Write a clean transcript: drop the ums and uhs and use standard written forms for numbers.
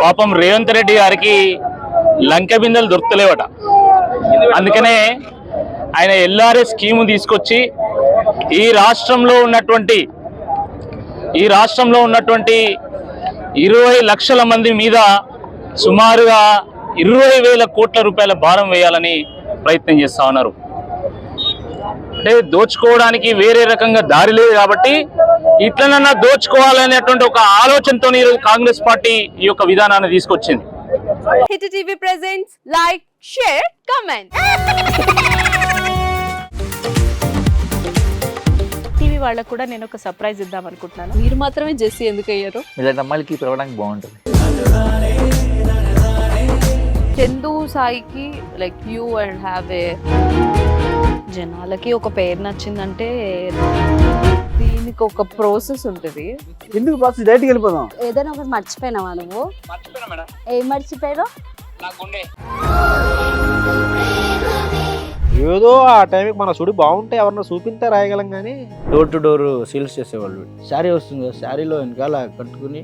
పాపం రేవంత్ రెడ్డి గారికి లంక బిందెలు దొరుకుతలేవట. అందుకనే ఆయన ఎల్ఆర్ఎస్ స్కీము తీసుకొచ్చి ఈ రాష్ట్రంలో ఉన్నటువంటి 20 లక్షల మంది మీద సుమారుగా 20,000 కోట్ల రూపాయల భారం వేయాలని ప్రయత్నం చేస్తా ఉన్నారు. అంటే దోచుకోవడానికి వేరే రకంగా దారి లేదు కాబట్టి ఇట్లనన్నా దోచుకోవాలనేటువంటి ఒక ఆలోచనతో ఈరోజు కాంగ్రెస్ పార్టీ ఈ యొక్క విధానాన్ని తీసుకొచ్చింది. Hit TV presents like, share, comment. TV వాళ్ళకు కూడా నేను ఒక సర్ప్రైజ్ ఇద్దాం అనుకుంటున్నాను. మీరు మాత్రమే జెస్సీ ఎందుకు అయ్యారు? ఇలాంటి అమ్మాయిలకి పిలవడానికి బాగుంటుంది. చందు సాయికి like you and have a జనాలకి ఒక పేరు నచ్చిందంటే దీనికి ఒక ప్రాసెస్ ఉంటుంది. ఎందుకు ప్రాసెస్ డైరెక్ట్గా వెళ్ళిపోదాం. ఏదైనా ఒకటి మర్చిపోయినావా నువ్వు? ఏం మర్చిపోయావు? ఏదో ఆ టైంకి మన సుడి బాగుంటే ఎవరన్నా చూపిస్తే రాయగలం కానీ డోర్ టు డోర్ సేల్స్ చేసేవాళ్ళు. శారీ వస్తుంది, శారీలో వెనకాల కట్టుకుని